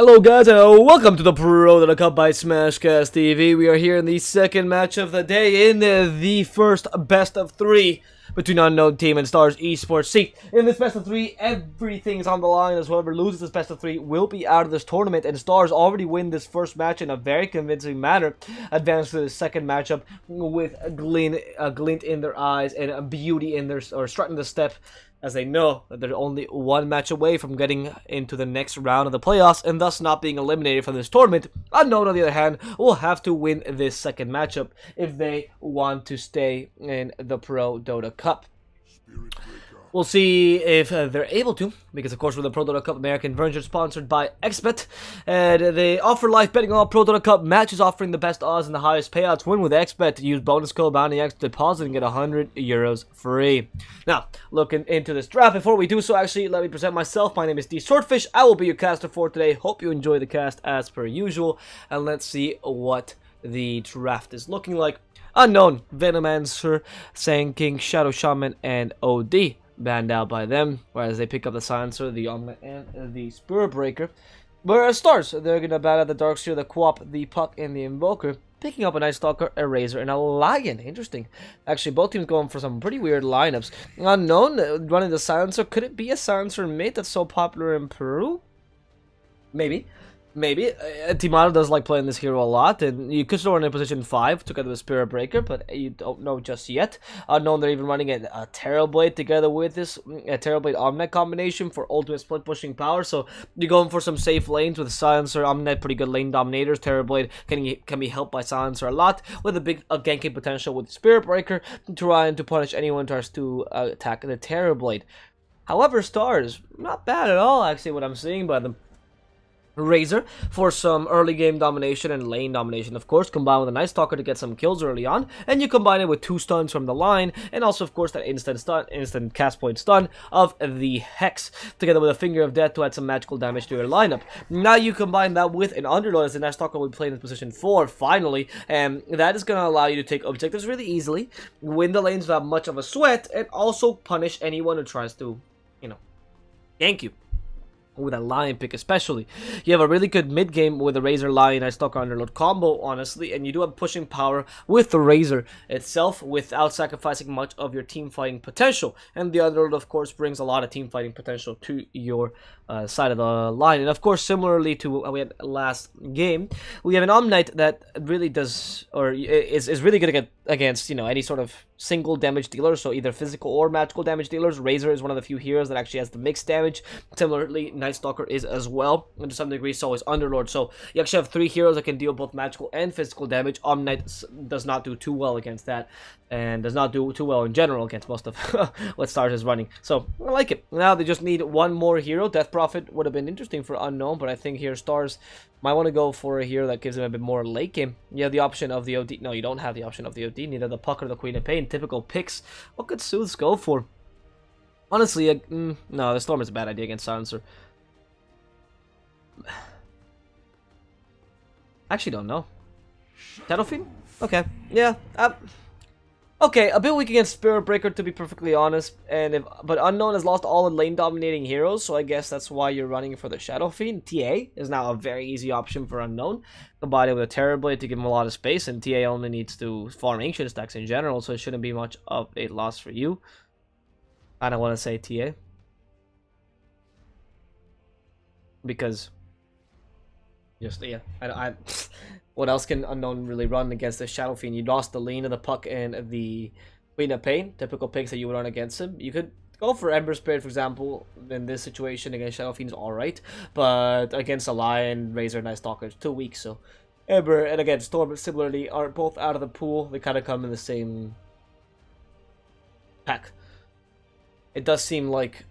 Hello guys and welcome to the ProDota Cup by Smashcast TV. We are here in the second match of the day in the first best of three between Unknown Team and Stars eSports. See, in this best of three, everything's on the line, as whoever loses this best of three will be out of this tournament, and Stars already win this first match in a very convincing manner, advance to the second matchup with a glint in their eyes and a beauty in their, or strutting the step, as they know that they're only one match away from getting into the next round of the playoffs and thus not being eliminated from this tournament. Unknown, on the other hand, will have to win this second matchup if they want to stay in the ProDota Cup. We'll see if they're able to, because of course we're the ProDota Cup American version sponsored by XBet, and they offer live betting on all ProDota Cup matches, offering the best odds and the highest payouts. Win with XBet. Use bonus code BOUNTYX deposit and get €100 free. Now, looking into this draft, before we do so, actually, let me present myself. My name is DSwordfish. I will be your caster for today. Hope you enjoy the cast as per usual, and let's see what the draft is looking like. Unknown, Venomancer, Sand King, Shadow Shaman, and OD. Banned out by them, whereas they pick up the Silencer, the Omelet, and the Spirit Breaker. Whereas Stars, they're going to ban out the Darkseer, the Quap, the Puck, and the Invoker, picking up a Night Stalker, a Razor, and a Lion. Interesting. Actually, both teams going for some pretty weird lineups. Unknown, running the Silencer. Could it be a Silencer mate that's so popular in Peru? Maybe. Maybe. Timaro does like playing this hero a lot, and you could throw in position 5 together with Spirit Breaker, but you don't know just yet. Unknown, they're even running a Terrorblade together with this, a Terrorblade Omnet combination for ultimate split pushing power, so you're going for some safe lanes with Silencer, Omnet, pretty good lane dominators. Terrorblade can be helped by Silencer a lot, with a big ganking potential with Spirit Breaker, trying to punish anyone who tries to attack the Terrorblade. However, Stars, not bad at all, actually, what I'm seeing by them. Razor for some early game domination and lane domination, of course, combined with a Night Stalker to get some kills early on, and you combine it with 2 stuns from the line, and also of course that instant cast point stun of the Hex, together with a Finger of Death to add some magical damage to your lineup. Now you combine that with an Underlord, as the Night Stalker will be playing in position 4 finally, and that is going to allow you to take objectives really easily, win the lanes without much of a sweat, and also punish anyone who tries to, gank you. With a Lion pick especially. You have a really good mid-game with a Razor Lion Night Stalker Underlord combo, honestly, and you do have pushing power with the Razor itself without sacrificing much of your team fighting potential. And the Underlord, of course, brings a lot of team fighting potential to your side of the line. And of course, similarly to what we had last game, we have an Omnight that really does, or is really good against, any sort of single damage dealer, so either physical or magical damage dealers. Razor is one of the few heroes that actually has the mixed damage. Similarly, Night Stalker is as well, and to some degree so is Underlord. So you actually have 3 heroes that can deal both magical and physical damage. Omnight does not do too well against that, and does not do too well in general against most of what Stars is running. So I like it. Now they just need one more hero. Death Prophet would have been interesting for Unknown, but I think here Stars might want to go for a hero that gives them a bit more late game. You have the option of the OD. No, you don't have the option of the OD. Neither the Puck or the Queen of Pain. Typical picks. What could Sooths go for? Honestly, no, the Storm is a bad idea against Silencer. Actually, don't know. Shadow Fiend? Okay, yeah. Okay, a bit weak against Spirit Breaker, to be perfectly honest, but Unknown has lost all the lane dominating heroes, so I guess that's why you're running for the Shadow Fiend. TA is now a very easy option for Unknown, combined with a Terrorblade to give him a lot of space, and TA only needs to farm ancient stacks in general, so it shouldn't be much of a loss for you. I don't want to say TA, because just, yeah, what else can Unknown really run against the Shadow Fiend? You lost the lane of the Puck and the Queen of Pain, typical picks that you would run against him. You could go for Ember Spirit, for example, in this situation against Shadow Fiend is alright, but against a Lion, Razor, Night Stalker, it's too weak, so Ember and again Storm similarly are both out of the pool. They kind of come in the same pack. It does seem like,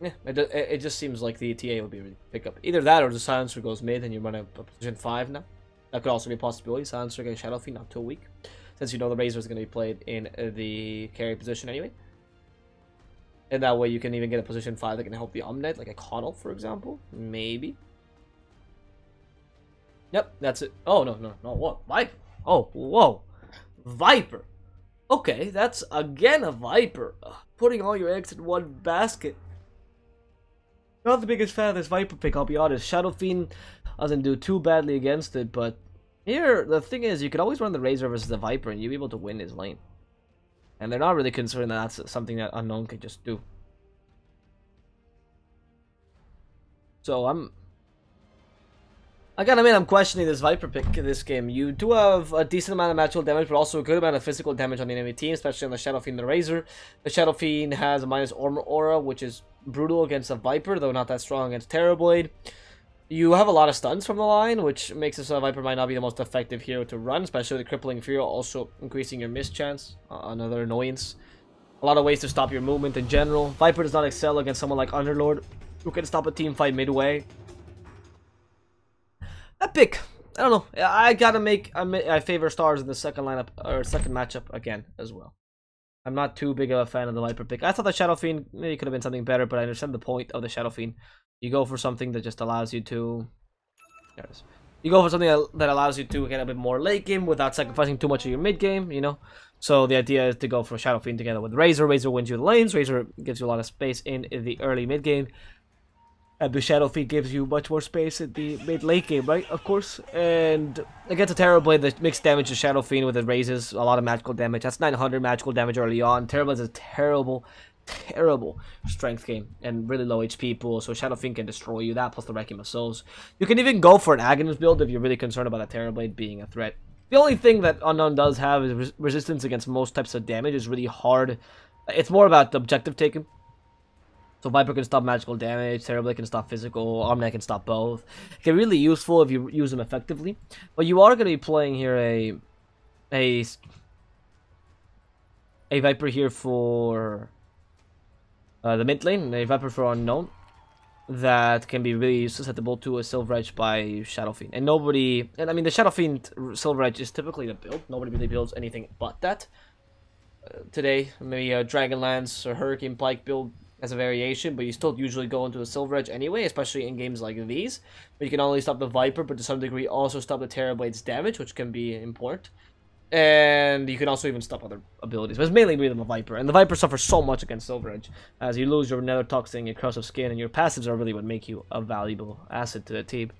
yeah, it just seems like the TA would be a really pick up. Either that or the Silencer goes mid and you run a position 5 now. That could also be a possibility. Silencer against Shadow Fiend, not too weak, since you know the Razor is going to be played in the carry position anyway. And that way you can even get a position 5 that can help the Omnet, like a Coddle, for example. Maybe. Yep, that's it. Oh, no, what? Viper? Oh, whoa. Viper. Okay, that's again a Viper. Putting all your eggs in one basket. Not the biggest fan of this Viper pick, I'll be honest. Shadow Fiend doesn't do too badly against it, but here, the thing is, you could always run the Razor versus the Viper, and you'll be able to win his lane. And they're not really concerned that that's something that Unknown could just do. So I gotta admit, I'm questioning this Viper pick in this game. You do have a decent amount of magical damage, but also a good amount of physical damage on the enemy team, especially on the Shadow Fiend and the Razor. The Shadow Fiend has a minus armor aura, which is brutal against a Viper, though not that strong against Terrorblade. You have a lot of stuns from the line, which makes it so Viper might not be the most effective hero to run, especially with the Crippling Fury, also increasing your miss chance. Another annoyance. A lot of ways to stop your movement in general. Viper does not excel against someone like Underlord, who can stop a team fight midway. That pick, I don't know. I gotta make. I favor stars in the second lineup or second matchup again as well. I'm not too big of a fan of the Viper pick. I thought the Shadow Fiend maybe could have been something better, but I understand the point of the Shadow Fiend. You go for something that just allows you to. There it is. You go for something that allows you to get a bit more late game without sacrificing too much of your mid game. You know. So the idea is to go for Shadow Fiend together with Razor. Razor wins you the lanes. Razor gives you a lot of space in the early mid game. And the Shadow Fiend gives you much more space in the mid-late game, right? Of course. And against a Terrorblade, the mixed damage to Shadow Fiend with it raises a lot of magical damage. That's 900 magical damage early on. Terrorblade is a terrible strength game and really low HP pool, so Shadow Fiend can destroy you. That plus the Wrecking of Souls. You can even go for an Agonist build if you're really concerned about a Terrorblade being a threat. The only thing that Unknown does have is resistance against most types of damage. Is really hard. It's more about the objective taken. So Viper can stop magical damage, Terrorblade can stop physical, Omnight can stop both. It can be really useful if you use them effectively. But you are going to be playing here a Viper here for the mid lane, a Viper for Unknown, that can be really susceptible to a Silver Edge by Shadow Fiend. And I mean the Shadow Fiend Silver Edge is typically the build. Nobody really builds anything but that. Today, maybe a Dragonlance or Hurricane Pike build as a variation, but you still usually go into a Silver Edge anyway, especially in games like these. But you can only stop the Viper, but to some degree also stop the Terrorblade's damage, which can be important. And you can also even stop other abilities, but it's mainly really the Viper. And the Viper suffers so much against Silver Edge, as you lose your Nether Toxin, your Curse of Skin, and your passives are really what make you a valuable asset to the team.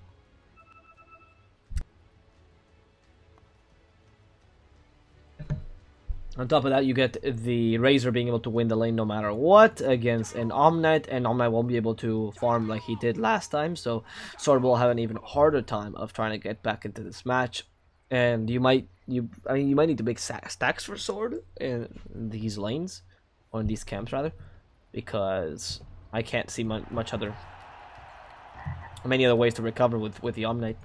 On top of that, you get the Razor being able to win the lane no matter what against an Omnight, and Omnight won't be able to farm like he did last time, so Sword will have an even harder time of trying to get back into this match. And you might need to make stacks for Sword in these lanes, or in these camps rather, because I can't see many other ways to recover with the Omnight.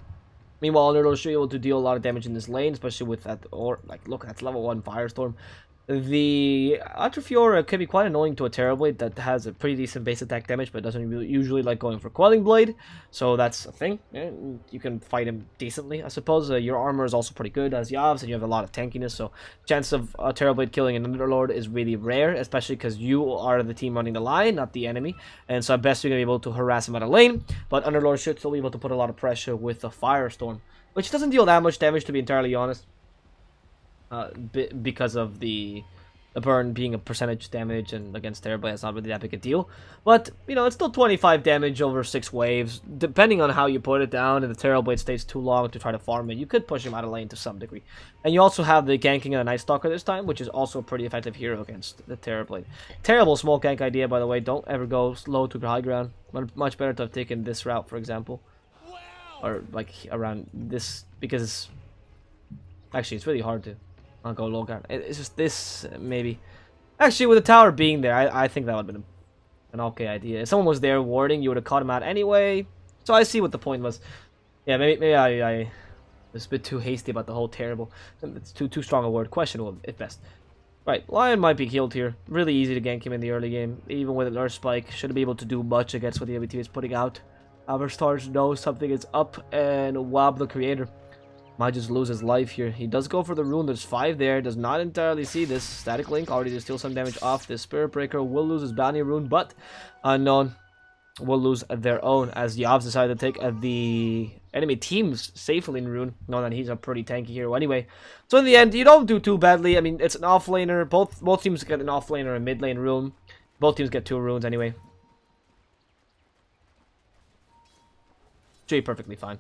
Meanwhile, Unknown.xiu able to deal a lot of damage in this lane, especially with that, or like, look, that's level 1 Firestorm. The Atrophiora can be quite annoying to a Terrorblade that has a pretty decent base attack damage, but doesn't usually like going for Quelling Blade, so that's a thing. Yeah, you can fight him decently, I suppose. Your armor is also pretty good as Yavs, and you have a lot of tankiness, so chance of a Terrorblade killing an Underlord is really rare, especially because you are the team running the line, not the enemy, and so at best you're going to be able to harass him out of lane, but Underlord should still be able to put a lot of pressure with the Firestorm, which doesn't deal that much damage, to be entirely honest. Because of the burn being a percentage damage, and against Terrorblade it's not really that big a deal. But, you know, it's still 25 damage over 6 waves, depending on how you put it down. If the Terrorblade stays too long to try to farm it, you could push him out of lane to some degree. And you also have the ganking of the Night Stalker this time, which is also a pretty effective hero against the Terrorblade. Terrible small gank idea, by the way. Don't ever go slow to high ground. Much better to have taken this route, for example. Or, like, around this, because actually it's really hard to I'll go low ground. It's just this, maybe. Actually, with the tower being there, I think that would have been an okay idea. If someone was there warding, you would have caught him out anyway. So I see what the point was. Yeah, maybe I was a bit too hasty about the whole terrible. It's too strong a word. Questionable at best. Right, Lion might be killed here. Really easy to gank him in the early game. Even with an Earth Spike, shouldn't be able to do much against what the enemy team is putting out. Our stars know something is up, and Wab the Creator might just lose his life here. He does go for the rune. There's 5 there. Does not entirely see this. Static Link already to steal some damage off this Spirit Breaker. Will lose his bounty rune, but Unknown will lose their own as Yavs decided to take the enemy team's safe lane rune, knowing that he's a pretty tanky hero anyway. So in the end, you don't do too badly. I mean, it's an offlaner. Both teams get an offlaner and mid lane rune. Both teams get 2 runes anyway. Should be perfectly fine.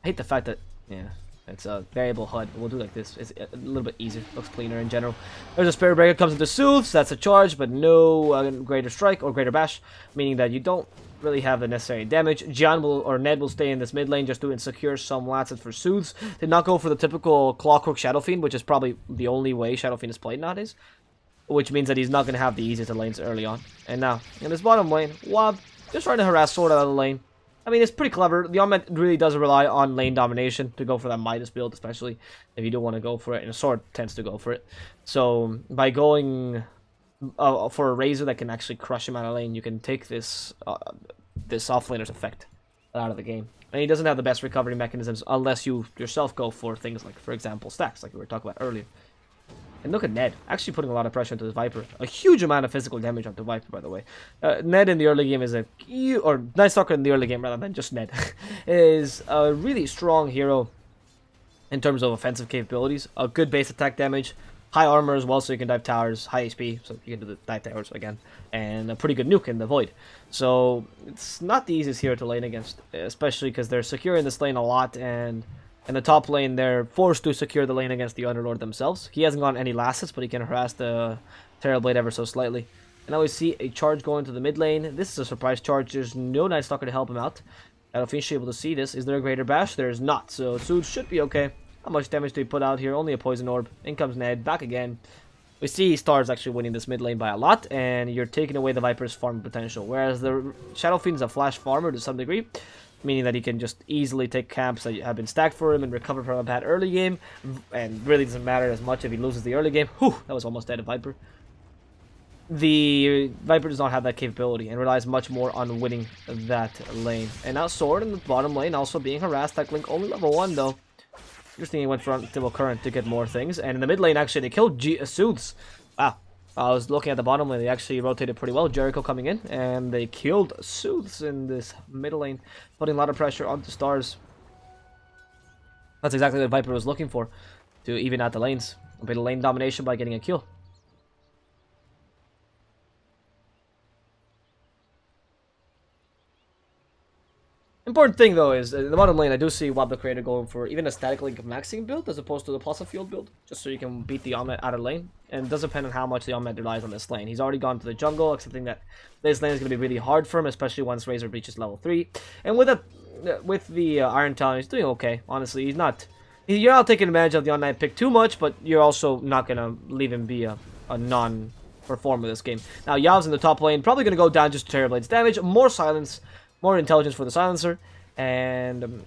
I hate the fact that, yeah, it's a variable HUD. We'll do like this. It's a little bit easier. Looks cleaner in general. There's a Spirit Breaker, comes into Soothes. That's a charge, but no Greater Strike or Greater Bash, meaning that you don't really have the necessary damage. Gian will, or Ned will stay in this mid lane just to secure some lats for Soothes. Did not go for the typical Clockwork Shadow Fiend, which is probably the only way Shadow Fiend is played nowadays. Which means that he's not going to have the easiest of lanes early on. And now, in this bottom lane, Wob just trying to harass Sword out of the lane. I mean, it's pretty clever. The Unmet really does rely on lane domination to go for that Midas build, especially if you do want to go for it. And a Sword tends to go for it. So, by going for a Razor that can actually crush him out of lane, you can take this this offlaner's effect out of the game. And he doesn't have the best recovery mechanisms unless you yourself go for things like, for example, stacks, like we were talking about earlier. And look at Ned, actually putting a lot of pressure into this Viper. A huge amount of physical damage onto Viper, by the way. Ned in the early game is or Night Stalker in the early game, rather than just Ned, is a really strong hero in terms of offensive capabilities. A good base attack damage, high armor as well, so you can dive towers, high HP, so you can do the dive towers again, and a pretty good nuke in the Void. So it's not the easiest hero to lane against, especially because they're securing this lane a lot, and in the top lane, they're forced to secure the lane against the Underlord themselves. He hasn't gotten any last hits, but he can harass the Terrorblade ever so slightly. And now we see a charge going to the mid lane. This is a surprise charge. There's no Night Stalker to help him out. I don't think she's able to see this. Is there a Greater Bash? There is not. So Soothes should be okay. How much damage do we put out here? Only a Poison Orb. In comes Ned. Back again. We see Stars actually winning this mid lane by a lot, and you're taking away the Viper's farm potential. Whereas the Shadow Fiend is a flash farmer to some degree, meaning that he can just easily take camps that have been stacked for him and recover from a bad early game, and really doesn't matter as much if he loses the early game. Whew, that was almost dead of Viper. The Viper does not have that capability and relies much more on winning that lane. And now Sword in the bottom lane also being harassed. That Link only level 1 though. Interesting, he went for Unstable Current to get more things. And in the mid lane, actually, they killed Soothes. Wow. I was looking at the bottom lane, they actually rotated pretty well. Jericho coming in, and they killed Soothes in this middle lane, putting a lot of pressure onto Stars. That's exactly what Viper was looking for, to even out the lanes. A bit of lane domination by getting a kill. Important thing though is in the bottom lane I do see Wob the Creator going for even a static link maxing build as opposed to the Pulsar Field build, just so you can beat the Omet out of lane. And it does depend on how much the Omet relies on this lane. He's already gone to the jungle, accepting that this lane is going to be really hard for him, especially once Razor reaches level 3. And with the Iron Talon, he's doing okay. Honestly, you're not taking advantage of the on-night pick too much, but you're also not going to leave him be a non-performer this game. Now Yav's in the top lane, probably going to go down just to Terrorblade's damage, more silence, more intelligence for the silencer, and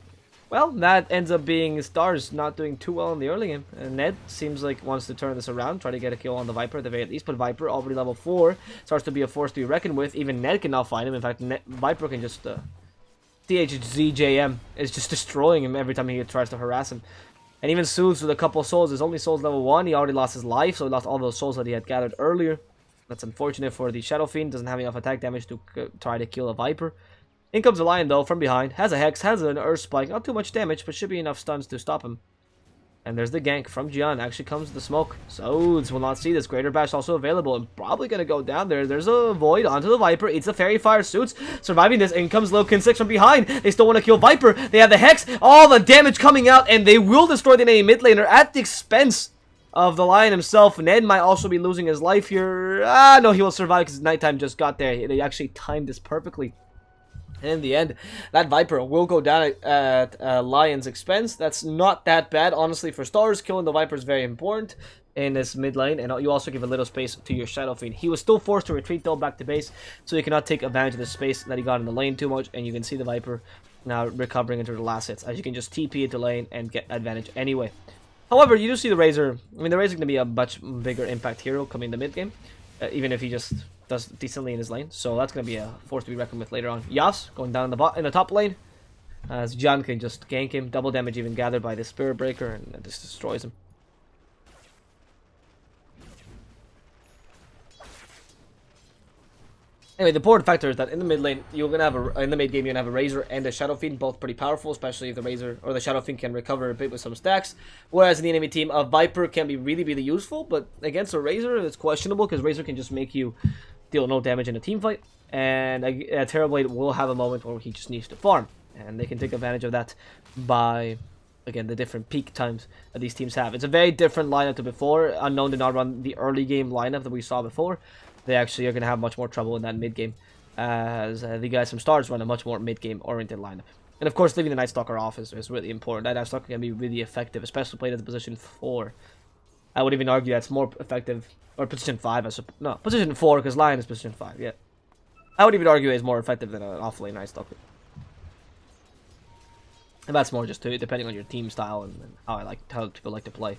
well, that ends up being Stars not doing too well in the early game. And Ned seems like wants to turn this around, try to get a kill on the Viper at the very least, but Viper already level 4 starts to be a force to be reckoned with. Even Ned can now find him. In fact, Viper can just DHZJM is just destroying him every time he tries to harass him. And even Soothes with a couple of souls, his only souls level 1, he already lost his life, so he lost all those souls that he had gathered earlier. That's unfortunate for the Shadow Fiend, doesn't have enough attack damage to try to kill a Viper. In comes the Lion though, from behind, has a Hex, has an Earth Spike, not too much damage, but should be enough stuns to stop him. And there's the gank from Gian, actually comes the smoke. Soothes will not see this. Greater Bash also available, and probably gonna go down there. There's a Void onto the Viper, it's a Fairy Fire. Soothes surviving this, in comes Lokin 6 from behind. They still want to kill Viper, they have the Hex, all the damage coming out, and they will destroy the enemy mid laner at the expense of the Lion himself. Ned might also be losing his life here. No, he will survive because nighttime just got there. They actually timed this perfectly. And in the end, that Viper will go down at Lion's expense. That's not that bad, honestly, for Stars. Killing the Viper is very important in this mid lane, and you also give a little space to your Shadow Fiend. He was still forced to retreat, though, back to base, so he cannot take advantage of the space that he got in the lane too much, and you can see the Viper now recovering into the last hits, as you can just TP into lane and get advantage anyway. However, you do see the Razor. I mean, the Razor is going to be a much bigger impact hero coming in the mid game, even if he just does decently in his lane, so that's going to be a force to be reckoned with later on. Yas going down in the top lane, as Gian can just gank him, double damage even gathered by the Spirit Breaker, and this destroys him. Anyway, the important factor is that in the mid lane, you're gonna have in the mid game, you're gonna have a Razor and a Shadow Fiend, both pretty powerful, especially if the Razor or the Shadow Fiend can recover a bit with some stacks. Whereas in the enemy team, a Viper can be really useful, but against a Razor, it's questionable because Razor can just make you deal no damage in a team fight, and a Terrorblade will have a moment where he just needs to farm. and they can take advantage of that by, again, the different peak times that these teams have. It's a very different lineup to before. Unknown did not run the early game lineup that we saw before. They actually are going to have much more trouble in that mid game, as the guys from Stars run a much more mid game oriented lineup. And of course, leaving the Night Stalker off is really important. That Night Stalker can be really effective, especially played at the position 4. I would even argue that's more effective, or position 5, no, position 4, because Lion is position 5, yeah. I would even argue it's more effective than an off-lane Night Stalker. And that's more just depending on your team style and how people like to play.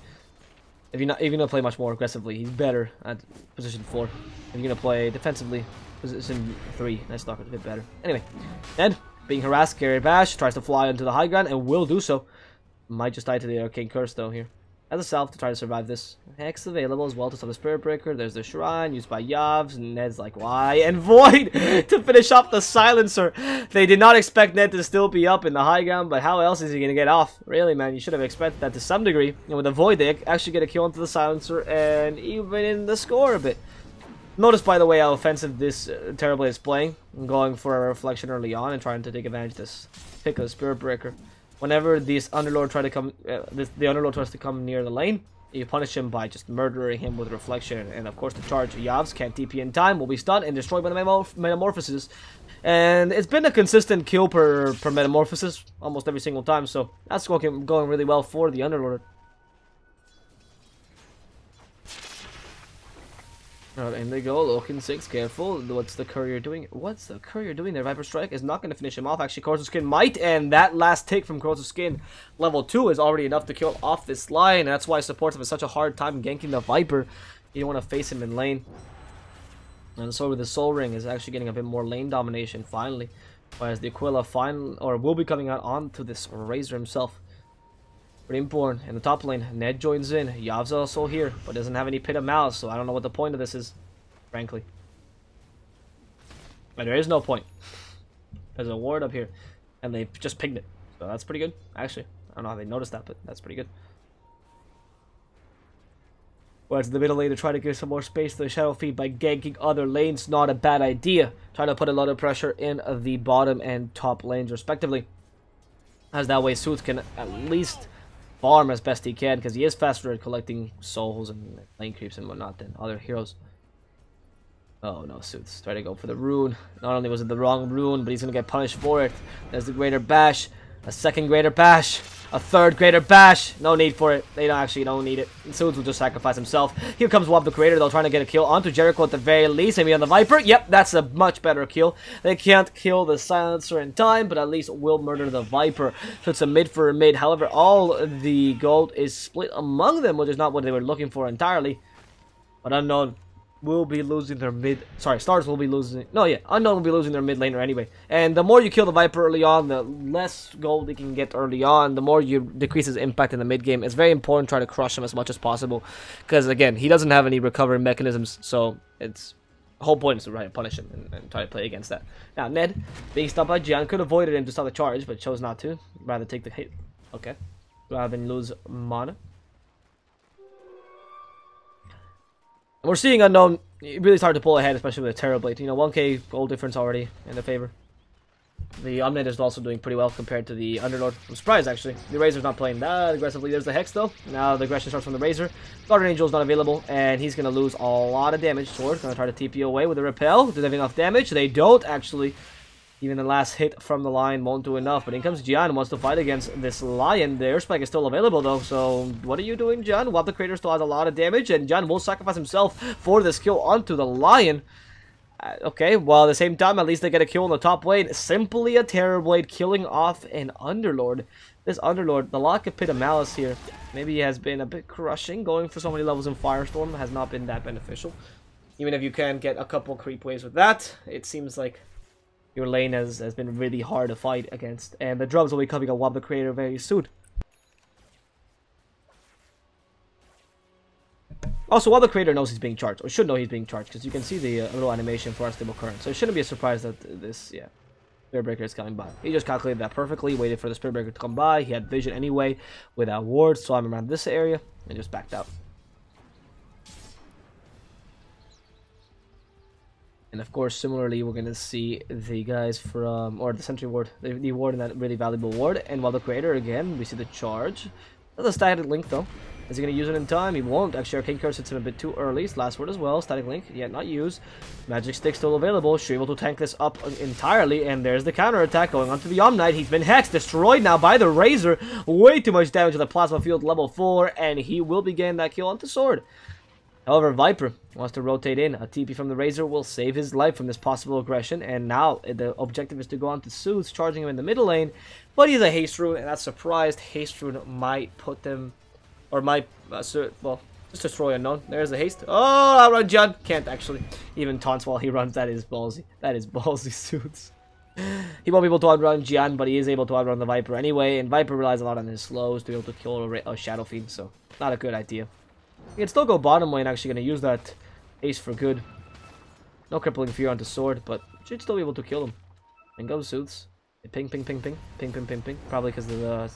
If you're gonna play much more aggressively, he's better at position 4. If you're gonna play defensively, position 3, Night Stalker is a bit better. Anyway, Ned, being harassed, Carrier Bash, tries to fly into the high ground and will do so. Might just die to the Arcane Curse though here. As a self to try to survive this. Hex available as well to stop the Spirit Breaker. There's the Shrine used by Yavs. And Ned's like, why? And Void to finish off the Silencer. They did not expect Ned to still be up in the high ground, but how else is he going to get off? Really, man, you should have expected that to some degree. And with the Void, they actually get a kill into the Silencer and even in the score a bit. Notice, by the way, how offensive this Terrorblade is playing. Going for a reflection early on and trying to take advantage of this pick of the Spirit Breaker. Whenever this Underlord the Underlord tries to come near the lane, you punish him by just murdering him with reflection, and of course the charge. Yavs can't TP in time, will be stunned and destroyed by the Metamorphosis. And it's been a consistent kill per Metamorphosis almost every single time, so that's going really well for the Underlord. Alright, in they go, Loken 6, careful. What's the Courier doing? What's the Courier doing there? Viper Strike is not going to finish him off. Actually, Corrosive Skin might, and that last tick from Corrosive Skin, level 2, is already enough to kill off this line. And that's why supports have such a hard time ganking the Viper. You don't want to face him in lane. And so with the Soul Ring is actually getting a bit more lane domination, finally. Whereas the Aquila will be coming out onto this Razor himself. Reborn in the top lane. Ned joins in. Yav's also here, but doesn't have any Pit of Malice, so I don't know what the point of this is, frankly. But there is no point. There's a ward up here, and they just pinged it. So that's pretty good, actually. I don't know how they noticed that, but that's pretty good. Whereas in the middle lane, to try to give some more space to the Shadow Feed by ganking other lanes, not a bad idea. Trying to put a lot of pressure in the bottom and top lanes, respectively. As that way, Sooth can at least farm as best he can, because he is faster at collecting souls and lane creeps and whatnot than other heroes. Oh no, Sooth's trying to go for the rune. Not only was it the wrong rune, but he's going to get punished for it. There's the Greater Bash, a second Greater Bash, a third Greater Bash. No need for it. They don't need it. And Sooth will just sacrifice himself. Here comes Wob the Creator, though, trying to get a kill onto Jericho at the very least. Maybe on the Viper. Yep, that's a much better kill. They can't kill the Silencer in time, but at least will murder the Viper. So it's a mid for a mid. However, all the gold is split among them, which is not what they were looking for entirely. But Unknown will be losing their Stars will be losing. No, yeah, Unknown will be losing their mid laner anyway. And the more you kill the Viper early on, the less gold they can get early on, the more you decrease his impact in the mid game. It's very important to try to crush him as much as possible, because again, he doesn't have any recovery mechanisms, so it's the whole point is to try to punish him and try to play against that. Now, Ned, being stopped by Gian, could have avoided him to stop the charge, but chose not to. Rather take the hit. Okay. Rather than lose mana. We're seeing Unknown really start to pull ahead, especially with a Terrorblade. You know, 1k gold difference already in the favor. The Omnid is also doing pretty well compared to the Underlord. I'm surprised, actually. The Razor's not playing that aggressively. There's the Hex, though. Now the aggression starts from the Razor. Guardian Angel's not available, and he's going to lose a lot of damage. Sword going to try to TP away with a Repel. Do they have enough damage? They don't, actually. Even the last hit from the Lion won't do enough. But in comes Gian, wants to fight against this Lion. The Airspike is still available, though. So what are you doing, Gian? Wob the Creator still has a lot of damage, and Gian will sacrifice himself for this kill onto the Lion. Okay, well, at the same time, at least they get a kill on the top lane. Simply a Terrorblade killing off an Underlord. This Underlord, the lack of Pit of Malice here, maybe has been a bit crushing. Going for so many levels in Firestorm has not been that beneficial. Even if you can get a couple creep waves with that, it seems like your lane has been really hard to fight against. And the drums will be coming on Wob the Creator very soon. Also, while the Creator knows he's being charged, or should know he's being charged, because you can see the little animation for Unstable Current. So it shouldn't be a surprise that this, Spirit Breaker is coming by. He just calculated that perfectly, waited for the Spirit Breaker to come by. He had vision anyway, without wards, so I'm around this area, and just backed out. And of course, similarly, we're going to see the guys from, or the sentry ward, the ward in that really valuable ward. And while the creator, again, we see the charge. That's a static link, though. Is he going to use it in time? He won't. Actually, Arcane Curse hits him a bit too early. It's last word as well. Static link, yet not used. Magic Stick still available. Should be able to tank this up entirely. And there's the counter attack going on to the Omnite. He's been hexed, destroyed now by the Razor. Way too much damage to the Plasma Field level 4. And he will be getting that kill onto Sword. However, Viper wants to rotate in. A TP from the Razor will save his life from this possible aggression. And now the objective is to go on to Soothes, charging him in the middle lane. But he's a Haste Rune, and that's surprised. Haste Rune might put them, or might, well, just destroy Unknown. There's the Haste. Oh, outrun John. Can't actually. Even taunts while he runs. That is ballsy. That is ballsy, Soothes. He won't be able to outrun Jian, but he is able to outrun the Viper anyway. And Viper relies a lot on his slows to be able to kill a Shadow Fiend, so not a good idea. He can still go bottom lane, actually going to use that Ace for good. No crippling fear onto Sword, but should still be able to kill him. And go Soothes. Ping, ping, ping, ping. Ping, ping, ping, ping. Probably because of the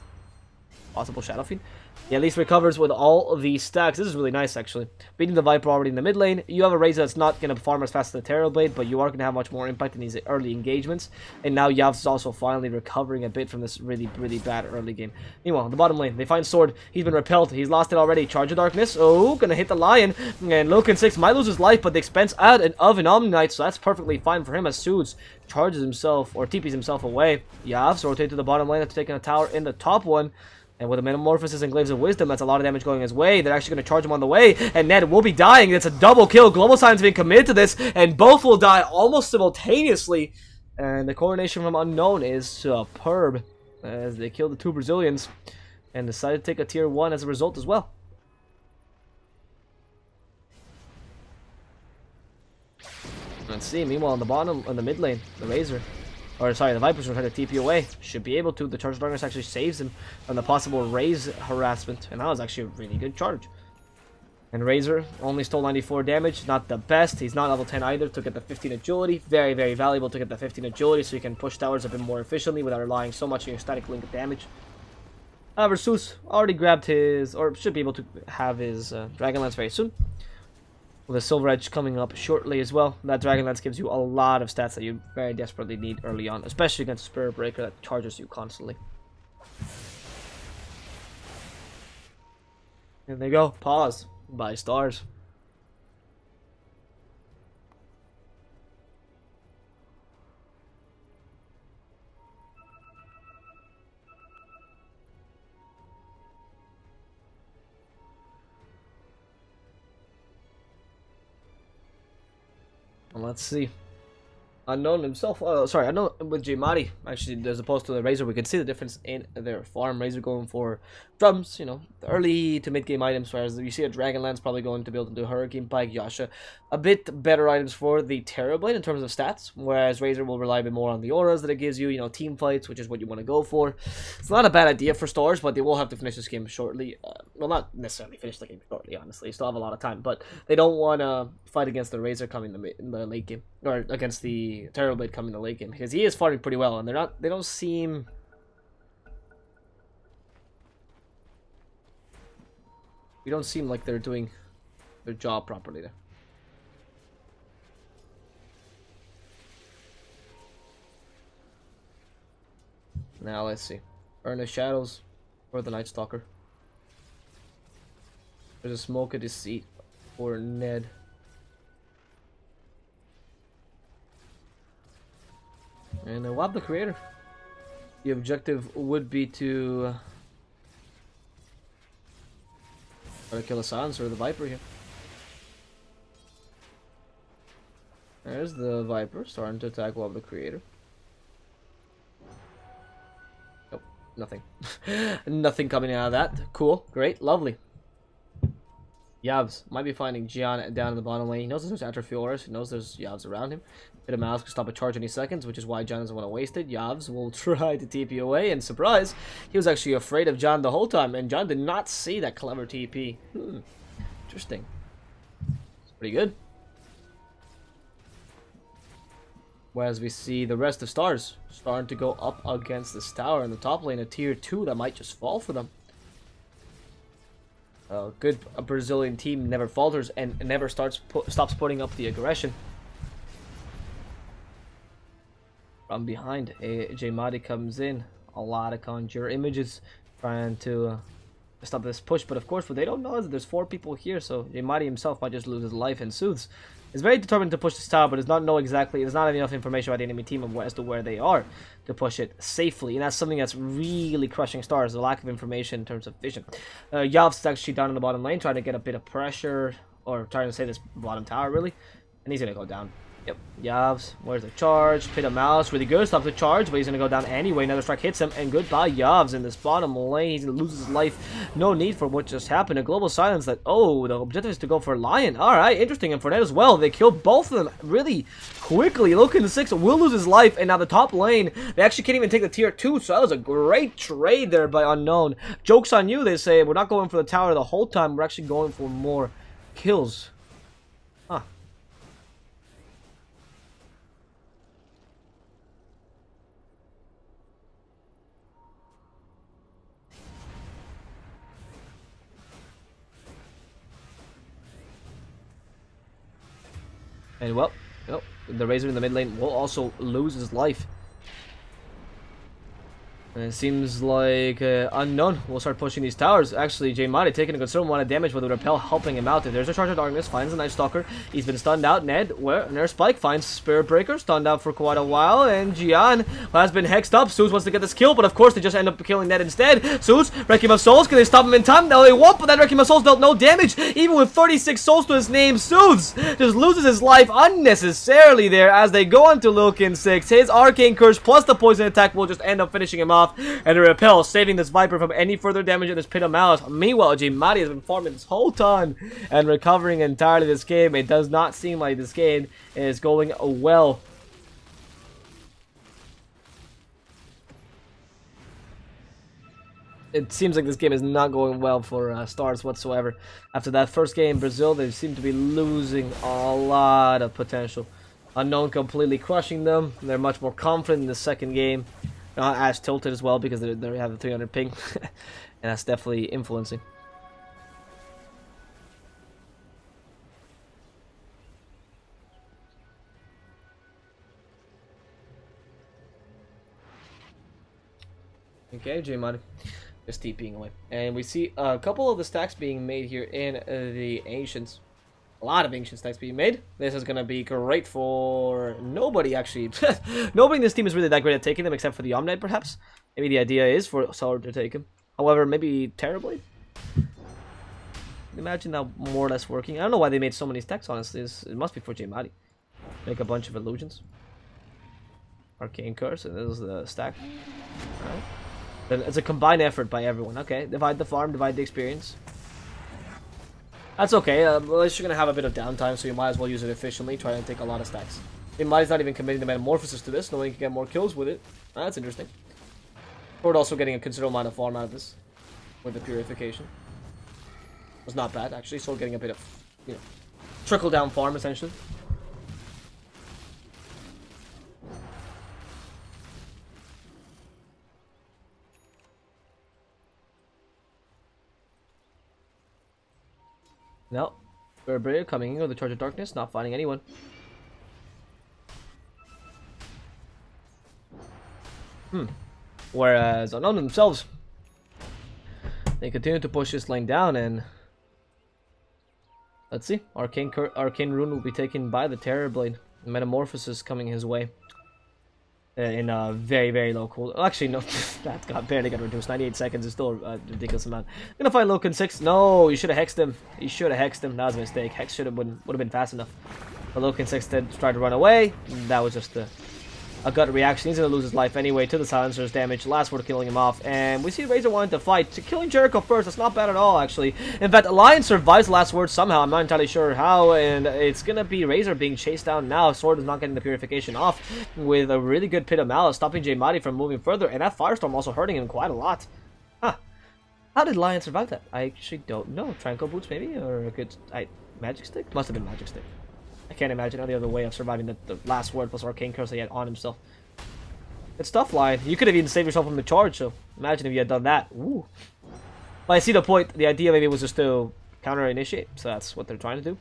possible Shadow Fiend. He at least recovers with all of these stacks. This is really nice, actually. Beating the Viper already in the mid lane. You have a Razor that's not going to farm as fast as the Terrorblade, but you are going to have much more impact in these early engagements. And now Yavs is also finally recovering a bit from this really, really bad early game. Meanwhile, the bottom lane, they find Sword. He's been repelled. He's lost it already. Charge of Darkness. Oh, going to hit the Lion. And Loken 6 might lose his life, but the expense out of an Omnite, so that's perfectly fine for him as Soothes charges himself, or TPs himself away. Yavs rotate to the bottom lane after taking a tower in the top one. And with a Metamorphosis and Glaives of Wisdom, that's a lot of damage going his way. They're actually going to charge him on the way. And Ned will be dying. It's a double kill. Global Silence being committed to this. And both will die almost simultaneously. And the coronation from Unknown is superb. As they kill the two Brazilians. And decide to take a tier 1 as a result as well. Let's see. Meanwhile, on the bottom, on the mid lane, the Razor. Or, sorry, the Vipers are trying to TP away. Should be able to. The Charge of Darkness actually saves him from the possible Raze harassment. And that was actually a really good charge. And Razor only stole 94 damage. Not the best. He's not level 10 either to get the 15 agility. Very, very valuable to get the 15 agility so you can push towers a bit more efficiently without relying so much on your static link damage. However, Soothes already grabbed his, or should be able to have his Dragonlance very soon. With a Silver Edge coming up shortly as well. That Dragonlance gives you a lot of stats that you very desperately need early on, especially against Spirit Breaker that charges you constantly. And there you go. Pause. Buy stars. Well, let's see. Unknown himself, sorry, Unknown with Jmari, actually, as opposed to the Razor, we can see the difference in their farm. Razor going for drums, you know, the early to mid game items, whereas you see a Dragonlance probably going to be able to do Hurricane Pike, Yasha. A bit better items for the Terrorblade in terms of stats, whereas Razor will rely a bit more on the auras that it gives you, you know, team fights, which is what you want to go for. It's not a bad idea for stars, but they will have to finish this game shortly. Well, not necessarily finish the game shortly, honestly. You still have a lot of time, but they don't want to fight against the Razor coming in the late game, or against the Terrorblade coming in the late game, because he is farming pretty well, and they don't seem like they're doing their job properly there. Now let's see. Burn the Shadows or the Night Stalker. There's a Smoke of Deceit for Ned. And we'll have the creator. The objective would be to try to kill a Silencer or the Viper here. There's the Viper starting to attack while the creator. Nope, nothing. Nothing coming out of that. Cool, great, lovely. Yavs might be finding Gian down in the bottom lane. He knows there's Atrophy Auras. He knows there's Yavs around him. Hit a mouse can stop a charge any seconds, which is why John doesn't want to waste it. Yavs will try to TP away, and surprise, he was actually afraid of John the whole time, and John did not see that clever TP. Interesting. It's pretty good. Whereas we see the rest of stars starting to go up against this tower in the top lane, a tier 2 that might just fall for them. A good Brazilian team never falters and never stops putting up the aggression. From behind, AJ Madi comes in. A lot of conjure images trying to stop this push, but of course what they don't know is that there's 4 people here, so Madi himself might just lose his life. And Soothes is very determined to push this tower, but does not know exactly, there's not enough information about the enemy team as to where they are to push it safely, and that's something that's really crushing Stars, the lack of information in terms of vision. Yavs is actually down in the bottom lane trying to get a bit of pressure, or trying to save this bottom tower really, and he's gonna go down. Yep, Yavs, where's the charge? Pit of Mouse, really good, stops the charge, but he's gonna go down anyway. Another strike hits him, and goodbye Yavs in this bottom lane. He's gonna lose his life. No need for what just happened. A global silence that, oh, the objective is to go for Lion. Alright, interesting, and Fournette as well. They killed both of them really quickly. Loken6 will lose his life, and now the top lane, they actually can't even take the tier 2, so that was a great trade there by Unknown. Joke's on you, they say. We're not going for the tower the whole time, we're actually going for more kills. Huh. And well, the Razor in the mid lane will also lose his life. And it seems like Unknown will start pushing these towers. Actually, J Madi taking a considerable amount of damage with the repel helping him out. There's a Charge of Darkness, finds a Night Stalker. He's been stunned out. Ned, where? Nurse Spike finds Spirit Breaker, stunned out for quite a while. And Gian has been hexed up. Zeus wants to get this kill, but of course they just end up killing Ned instead. Zeus, Requiem of Souls, can they stop him in time? No, they won't, but that Requiem of Souls dealt no damage. Even with 36 souls to his name, Zeus just loses his life unnecessarily there as they go into Loken6. His Arcane Curse plus the poison attack will just end up finishing him off. And the repel saving this Viper from any further damage in this Pit of Malice. Meanwhile, J Madi has been farming this whole time and recovering entirely this game. It does not seem like this game is going well. It seems like this game is not going well for Stars whatsoever. After that first game in Brazil, they seem to be losing a lot of potential. Unknown completely crushing them. They're much more confident in the second game. Not as tilted as well because they have a 300 ping. And that's definitely influencing. Okay, J Madi just TPing away. And we see a couple of the stacks being made here in the Ancients. A lot of ancient stacks being made. This is going to be great for nobody, actually. Nobody in this team is really that great at taking them, except for the Omnite, perhaps. Maybe the idea is for Solar to take him. However, maybe Terrorblade? Imagine that more or less working. I don't know why they made so many stacks, honestly. It must be for J Madi. Make a bunch of illusions. Arcane Curse, and this is the stack. Alright. Then it's a combined effort by everyone. Okay, divide the farm, divide the experience. That's okay, at least you're going to have a bit of downtime, so you might as well use it efficiently, try and take a lot of stacks. Madi's not even committing the Metamorphosis to this, knowing he can get more kills with it. That's interesting. We're also getting a considerable amount of farm out of this, with the Purification. It was not bad, actually, so getting a bit of, you know, trickle-down farm, essentially. No. Burberry coming in with the Charge of Darkness, not finding anyone. Whereas Unknown themselves, they continue to push this lane down, and let's see. Arcane Rune will be taken by the Terrorblade. Metamorphosis coming his way. In a very, very low cooldown. Actually, no, that barely got reduced. 98 seconds is still a ridiculous amount. Gonna find Loken6. No, you should have hexed him. You should have hexed him. That was a mistake. Hex would have been fast enough. But Loken6 did try to run away. That was just a gut reaction. He's gonna lose his life anyway to the silencer's damage. Last word killing him off. And we see Razor wanting to fight. Killing Jericho first. That's not bad at all, actually. In fact, Alliance survives the last word somehow. I'm not entirely sure how. And it's gonna be Razor being chased down now. Sword is not getting the purification off. With a really good Pit of Malice, stopping J Madi from moving further. And that Firestorm also hurting him quite a lot. Huh. How did Lion survive that? I actually don't know. Tranquil Boots, maybe? Or a good... Magic Stick? Must have been Magic Stick. I can't imagine any other way of surviving the last word plus Arcane Curse that he had on himself. It's tough, Lion. You could have even saved yourself from the charge, so imagine if you had done that. Ooh. But I see the point. The idea maybe was just to counter-initiate, so that's what they're trying to do.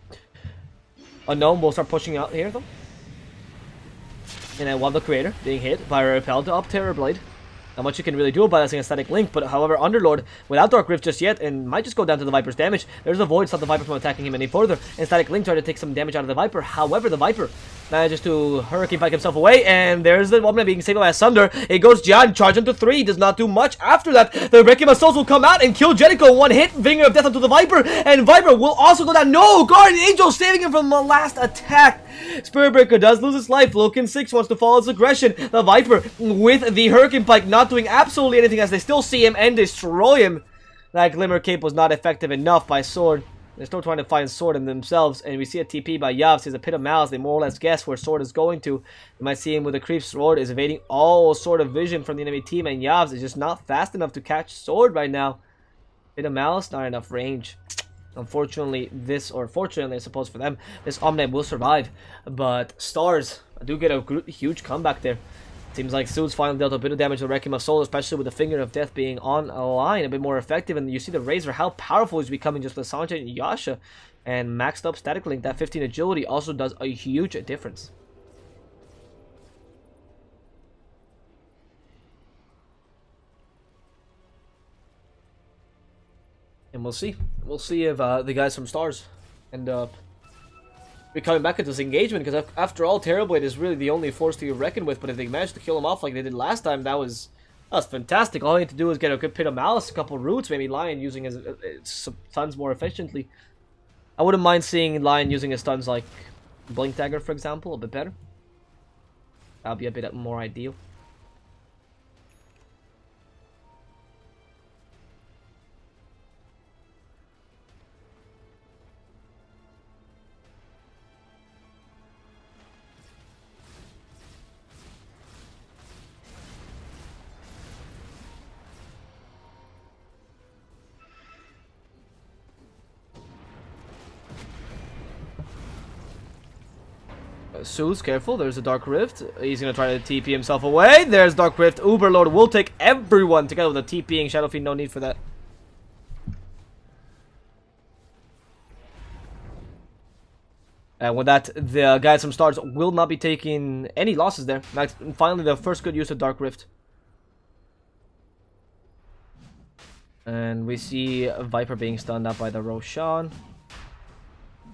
Unknown will start pushing out here, though. And then while the creator being hit by a repel to up Terrorblade. Not much you can really do about it as a static link, but however, Underlord, without Dark Rift just yet, and might just go down to the Viper's damage. There's a void to stop the Viper from attacking him any further, and static link tried to take some damage out of the Viper. However, the Viper manages to Hurricane Pike himself away, and there's the Woman being saved by a Sunder. It goes Gian, charge him to 3, does not do much. After that, the Requiem of Souls will come out and kill Jericho. One hit, Finger of Death onto the Viper, and Viper will also go down. No, Guardian Angel saving him from the last attack. Spiritbreaker does lose his life. Loken 6 wants to follow his aggression. The Viper with the Hurricane Pike not doing absolutely anything as they still see him and destroy him. That Glimmer Cape was not effective enough by Sword. They're still trying to find Sword in themselves, and we see a TP by Yavs. He's a Pit of Malice. They more or less guess where Sword is going to. You might see him with a creep. Sword is evading all sort of vision from the enemy team, and Yavs is just not fast enough to catch Sword right now. Pit of Malice, not enough range. Unfortunately, fortunately, I suppose for them, this Omnium will survive. But Stars do get a huge comeback there. Seems like Suits finally dealt a bit of damage to Requiem of Soul, especially with the Finger of Death being on a line, a bit more effective. And you see the Razor, how powerful he's becoming just with Sanjay and Yasha. And maxed up Static Link, that 15 agility also does a huge difference. And we'll see. We'll see if the guys from Stars end up coming back into this engagement, because after all, Terrorblade is really the only force to be reckoned with. But if they manage to kill him off like they did last time, that was fantastic. All you need to do is get a good Pit of Malice, a couple roots, maybe Lion using his stuns more efficiently. I wouldn't mind seeing Lion using his stuns like Blink Dagger, for example, a bit better. That would be a bit more ideal. Sue's careful, there's a Dark Rift. He's gonna try to TP himself away. There's Dark Rift. Uberlord will take everyone together with a TPing Shadow Fiend, no need for that. And with that, the guys from Stars will not be taking any losses there. That's finally the first good use of Dark Rift. And we see Viper being stunned up by the Roshan.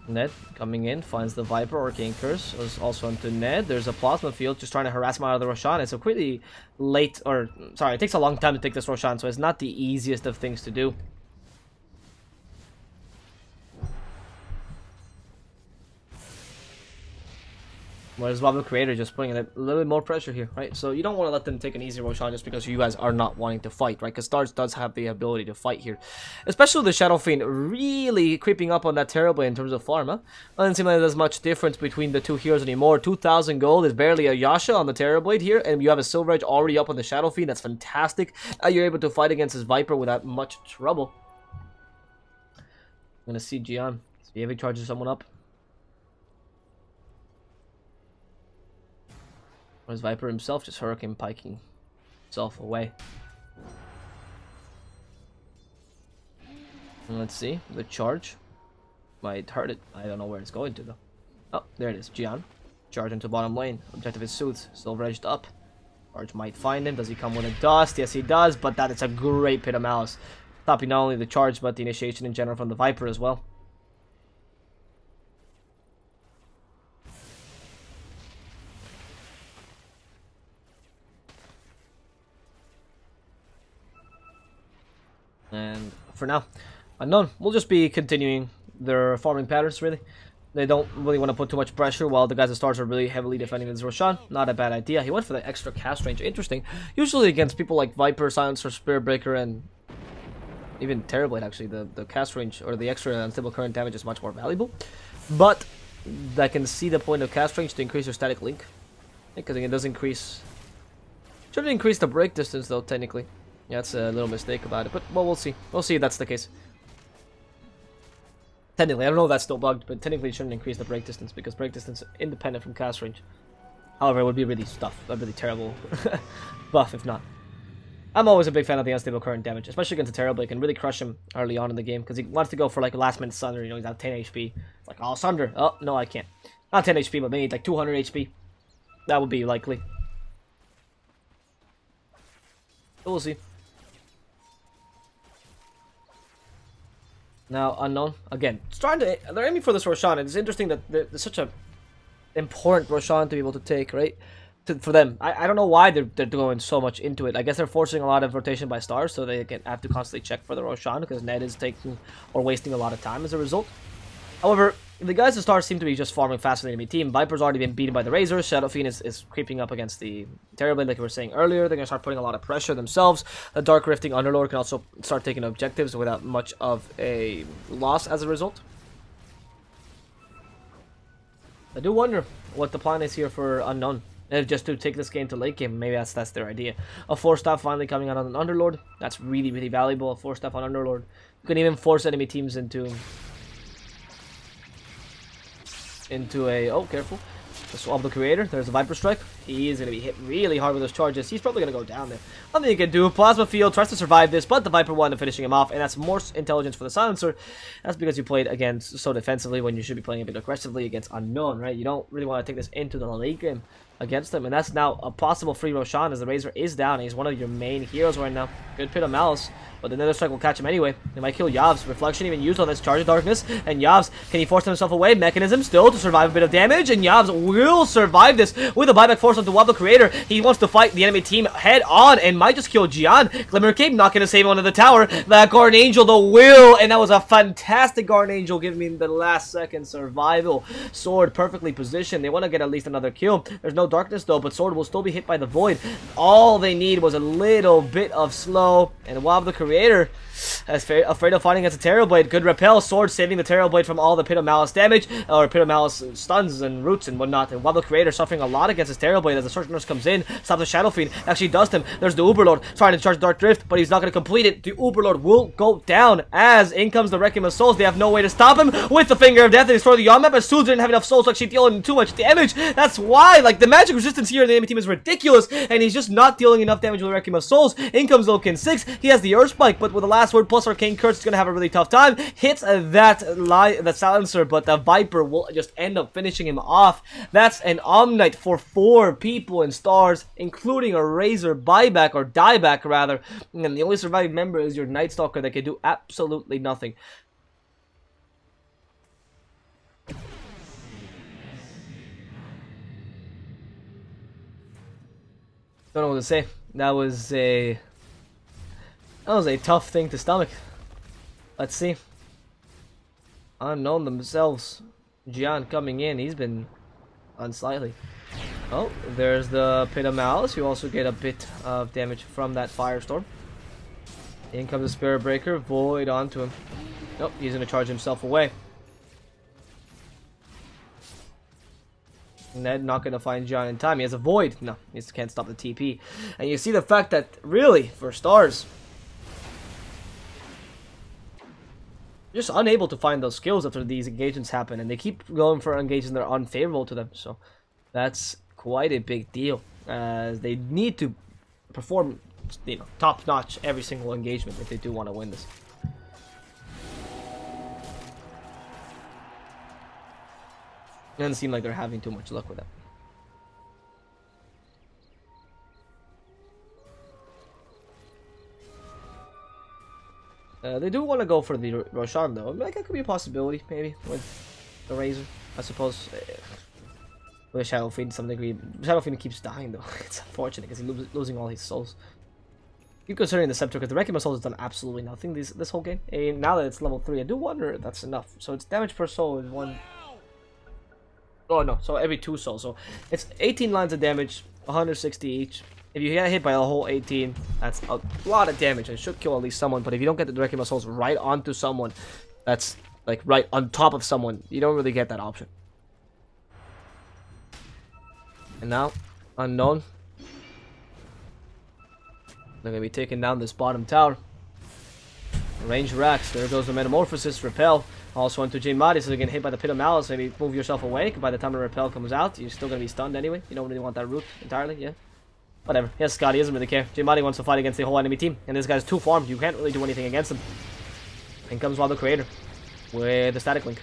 Ned coming in, finds the Viper. Arcane Curse is also onto Ned. There's a Plasma Field just trying to harass him out of the Roshan. It's a pretty late, or sorry, it takes a long time to take this Roshan, so it's not the easiest of things to do. Whereas Bob the Creator just putting a little bit more pressure here, right? So you don't want to let them take an easy Roshan just because you guys are not wanting to fight, right? Because Stars does have the ability to fight here. Especially with the Shadow Fiend really creeping up on that Terrorblade in terms of farm, huh? Doesn't seem like there's much difference between the two heroes anymore. 2,000 gold is barely a Yasha on the Terrorblade here, and you have a Silver Edge already up on the Shadow Fiend. That's fantastic. You're able to fight against his Viper without much trouble. I'm gonna see Gian. See if he charges someone up. Whereas Viper himself just Hurricane Piking himself away. And let's see, the charge might hurt it. I don't know where it's going to though. Oh, there it is. Gian. Charge into bottom lane. Objective is Sooth. Silver Edged up. Charge might find him. Does he come with a dust? Yes, he does. But that is a great Pit of Malice. Stopping not only the charge, but the initiation in general from the Viper as well. And for now, Unknown will just be continuing their farming patterns, really. They don't really want to put too much pressure while the guys at Stars are really heavily defending this Roshan. Not a bad idea. He went for the extra cast range. Interesting. Usually against people like Viper, Silencer, Spirit Breaker, and even Terrorblade, actually, the cast range or the extra unstable current damage is much more valuable. But I can see the point of cast range to increase your static link. Because it does increase... Shouldn't increase the break distance, though, technically. Yeah, that's a little mistake about it, but well, we'll see. We'll see if that's the case. Technically, I don't know if that's still bugged, but technically it shouldn't increase the break distance because break distance is independent from cast range. However, it would be really a really terrible buff if not. I'm always a big fan of the unstable current damage, especially against a Terrorblade. It can really crush him early on in the game because he wants to go for like a last minute Sunder. You know, he's at 10 HP. It's like, oh, Sunder. Oh, no, I can't. Not 10 HP, but maybe like 200 HP. That would be likely. We'll see. Now, Unknown, again, they're aiming for this Roshan. It's interesting that there's such a important Roshan to be able to take, right? For them. I don't know why they're going so much into it. I guess they're forcing a lot of rotation by stars, so they have to constantly check for the Roshan, because Ned is taking or wasting a lot of time as a result. However, the guys at stars seem to be just farming faster than the enemy team. Viper's already been beaten by the Razor. Shadow Fiend is creeping up against the Terrorblade, like we were saying earlier. They're going to start putting a lot of pressure themselves. The Dark Rifting Underlord can also start taking objectives without much of a loss as a result. I do wonder what the plan is here for Unknown. Just to take this game to late game, maybe that's their idea. A 4-staff finally coming out on an Underlord. That's really, really valuable. A 4-staff on Underlord. You can even force enemy teams into a... Oh, careful. The Swab the Creator. There's a Viper Strike. He is going to be hit really hard with those charges. He's probably going to go down there. Nothing you can do. Plasma Field tries to survive this, but the Viper won and finishing him off, and that's more intelligence for the Silencer. That's because you played again so defensively when you should be playing a bit aggressively against Unknown, right? You don't really want to take this into the late game against them, and that's now a possible free Roshan as the Razor is down, and he's one of your main heroes right now. Good Pit of Malice, but the Nether Strike will catch him anyway. They might kill Yavs. Reflection even used on this Charge of Darkness, and Yavs, can he force himself away? Mechanism still to survive a bit of damage, and Yavs will survive this with a buyback force onto Wobble Creator. He wants to fight the enemy team head on and might just kill Jian. Glimmer Cape not going to save him under the tower. That Guardian Angel, the will, and that was a fantastic Guardian Angel giving me the last second survival. Sword perfectly positioned. They want to get at least another kill. There's no darkness though, but Sword will still be hit by the Void. All they need was a little bit of slow, and Wobble the Creator, afraid of fighting against a Terrorblade. Good repel. Sword saving the Terrorblade from all the Pit of Malice damage, or Pit of Malice stuns and roots and whatnot. And Wobble Creator suffering a lot against his Terrorblade as the Search Nurse comes in, stops the Shadow Fiend, actually does him. There's the Uberlord trying to charge Dark Drift, but he's not going to complete it. The Uberlord will go down as in comes the Requiem of Souls. They have no way to stop him with the Finger of Death. They destroy the Yawn map, but Suzu didn't have enough souls to actually deal too much damage. That's why, like, the magic resistance here in the enemy team is ridiculous, and he's just not dealing enough damage with the Requiem of Souls. In comes Loken 6. He has the Earth Spike, but with the last word plus Arcane Curse, it's going to have a really tough time. Hits that Silencer, but the Viper will just end up finishing him off. That's an Omnite for 4 people in stars, including a Razor buyback, or dieback rather. And the only surviving member is your Night Stalker that can do absolutely nothing. Don't know what to say. That was a tough thing to stomach. Let's see. Unknown themselves. Jian coming in. He's been unsightly. Oh, there's the Pit of Malice. You also get a bit of damage from that Firestorm. In comes the Spirit Breaker. Void onto him. Nope, he's going to charge himself away. Ned not going to find Jian in time. He has a Void. No, he just can't stop the TP. And you see the fact that, really, for stars, you're just unable to find those skills after these engagements happen. And they keep going for engagements that are unfavorable to them. So that's quite a big deal, as they need to perform, you know, top notch every single engagement if they do want to win this. It doesn't seem like they're having too much luck with that. They do want to go for the Roshan though. Like, that could be a possibility, maybe, with the Razor, I suppose. With Shadow Fiend to some degree. Shadow Fiend keeps dying though. It's unfortunate because he's losing all his souls. Keep considering the Scepter, because the Requiem of Souls has done absolutely nothing this whole game. And now that it's level 3, I do wonder if that's enough. So its damage per soul is 1... Oh no, so every 2 souls. So it's 18 lines of damage, 160 each. If you get hit by a whole 18, that's a lot of damage. It should kill at least someone, but if you don't get the Requiem of Souls right onto someone, that's like right on top of someone, you don't really get that option. And now, Unknown, they're going to be taking down this bottom tower. Range racks. There goes the Metamorphosis. Repel. Also into Jinmari, so they're getting hit by the Pit of Malice. Maybe move yourself away. By the time the Repel comes out, you're still going to be stunned anyway. You don't really want that root entirely, yeah? Whatever. Yes, Scott, he doesn't really care. Jinmari wants to fight against the whole enemy team. And this guy's 2 farmed. You can't really do anything against him. In comes Wild the Creator with the Static Link.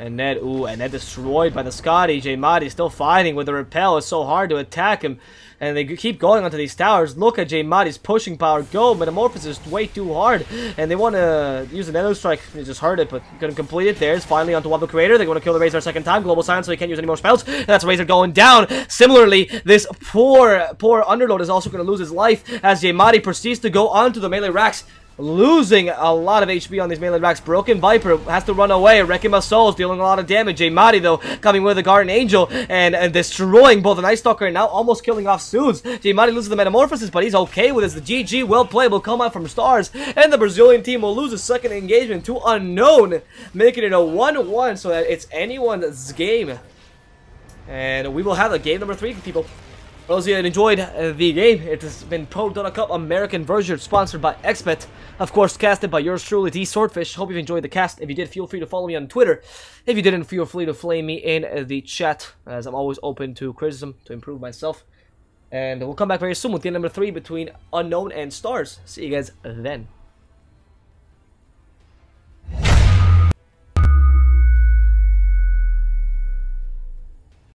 And then destroyed by the Scotty. J-Madi still fighting with the repel. It's so hard to attack him. And they keep going onto these towers. Look at J-Madi's pushing power go. Metamorphosis is way too hard. And they want to use an Nether Strike. They just heard it, but couldn't complete it. There's finally onto Wobble Creator. They want to kill the Razor a second time. Global Silence, so he can't use any more spells. And that's Razor going down. Similarly, this poor Underlord is also going to lose his life as J-Madi proceeds to go onto the melee racks, losing a lot of HP on these melee racks. Broken Viper has to run away. Wrecking My Souls dealing a lot of damage. J-Madi, though, coming with the Guardian Angel and destroying both the Night Stalker and now almost killing off Suits. J-Madi loses the Metamorphosis, but he's okay with this. The GG, well played, will come out from Stars. And the Brazilian team will lose a second engagement to Unknown, making it a 1-1 so that it's anyone's game. And we will have a game number 3, people. For those of you that enjoyed the game, it has been ProDota Cup American version, sponsored by XBet. Of course, casted by yours truly, DSwordfish. Hope you've enjoyed the cast. If you did, feel free to follow me on Twitter. If you didn't, feel free to flame me in the chat, as I'm always open to criticism to improve myself. And we'll come back very soon with game number 3 between Unknown and Stars. See you guys then.